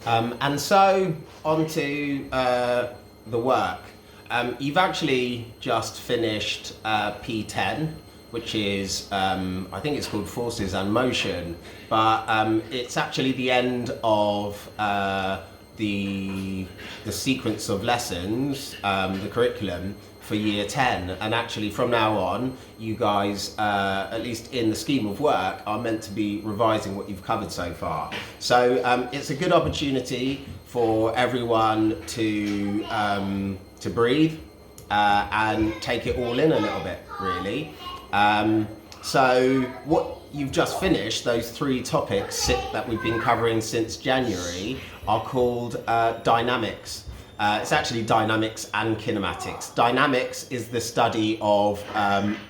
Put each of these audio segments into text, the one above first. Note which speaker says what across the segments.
Speaker 1: And so on to the work. You've actually just finished P10, which is, I think it's called Forces and Motion, but it's actually the end of the sequence of lessons, the curriculum for year 10. And actually from now on, you guys, at least in the scheme of work, are meant to be revising what you've covered so far. So it's a good opportunity for everyone to breathe and take it all in a little bit, really. So what you've just finished, those 3 topics that we've been covering since January, are called dynamics. It's actually dynamics and kinematics. Dynamics is the study of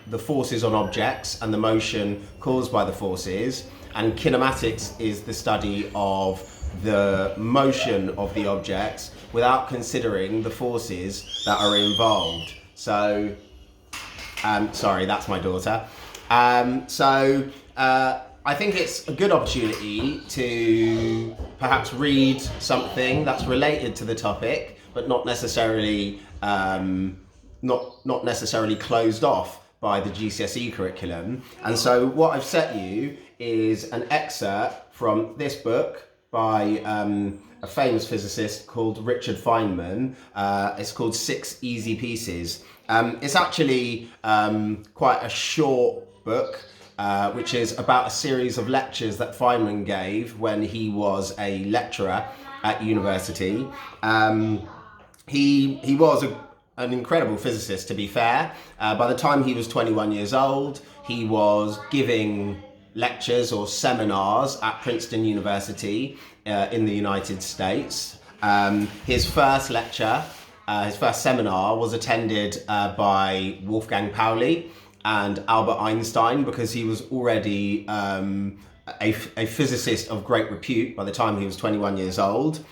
Speaker 1: the forces on objects and the motion caused by the forces, and kinematics is the study of the motion of the objects without considering the forces that are involved. So, sorry, that's my daughter. I think it's a good opportunity to perhaps read something that's related to the topic, but not necessarily not necessarily closed off by the GCSE curriculum. And so what I've set you is an excerpt from this book by a famous physicist called Richard Feynman. It's called 6 Easy Pieces. It's actually quite a short book, which is about a series of lectures that Feynman gave when he was a lecturer at university. He was an incredible physicist, to be fair. By the time he was 21 years old, he was giving lectures or seminars at Princeton University in the United States. His first lecture, his first seminar was attended by Wolfgang Pauli and Albert Einstein, because he was already a physicist of great repute by the time he was 21 years old.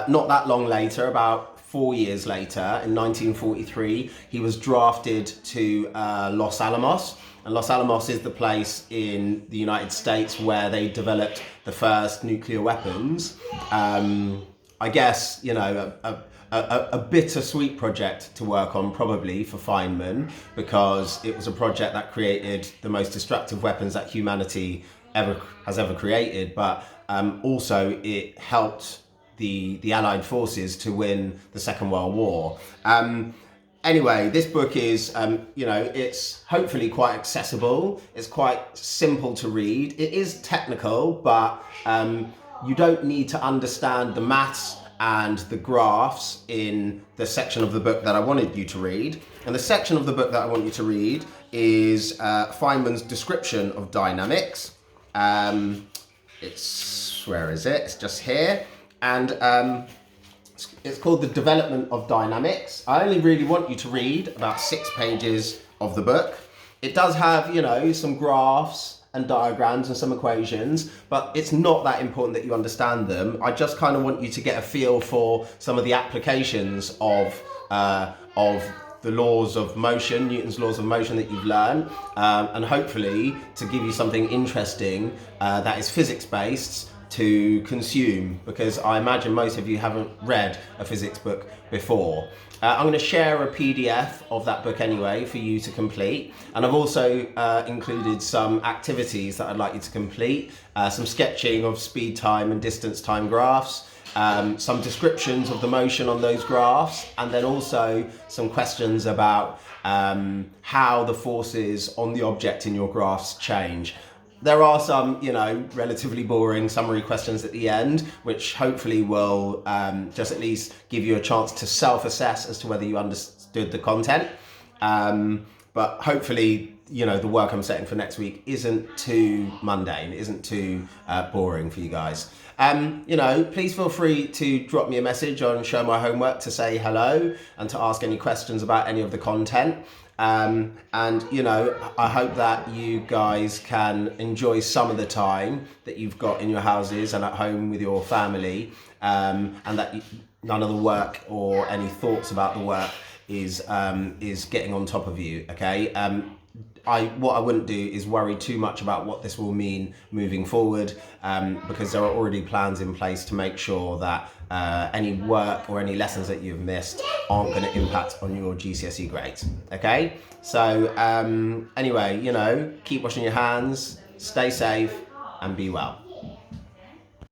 Speaker 1: Not that long later, about 4 years later, in 1943, he was drafted to Los Alamos. And Los Alamos is the place in the United States where they developed the first nuclear weapons. I guess, you know, a bittersweet project to work on, probably, for Feynman, because it was a project that created the most destructive weapons that humanity has ever created, but also it helped the Allied forces to win the Second World War. Anyway, this book is, it's hopefully quite accessible. It's quite simple to read. It is technical, but you don't need to understand the maths and the graphs in the section of the book that I wanted you to read. And the section of the book that I want you to read is Feynman's description of dynamics. Where is it? It's just here. And it's called The Development of Dynamics. I only really want you to read about 6 pages of the book. It does have, some graphs and diagrams and some equations, but it's not that important that you understand them. I just kind of want you to get a feel for some of the applications of the laws of motion, Newton's laws of motion that you've learned, and hopefully to give you something interesting that is physics-based to consume, because I imagine most of you haven't read a physics book before. I'm going to share a PDF of that book anyway for you to complete, and I've also included some activities that I'd like you to complete, some sketching of speed time and distance time graphs, some descriptions of the motion on those graphs, and then also some questions about how the forces on the object in your graphs change. There are some, relatively boring summary questions at the end, which hopefully will just at least give you a chance to self-assess as to whether you understood the content. But hopefully, the work I'm setting for next week isn't too mundane, isn't too boring for you guys. Please feel free to drop me a message on Show My Homework to say hello and to ask any questions about any of the content. I hope that you guys can enjoy some of the time that you've got in your houses and at home with your family, and that none of the work or any thoughts about the work is getting on top of you, okay? what I wouldn't do is worry too much about what this will mean moving forward, because there are already plans in place to make sure that any work or any lessons that you've missed aren't going to impact on your GCSE grades. Okay, so anyway, keep washing your hands, stay safe, and be well.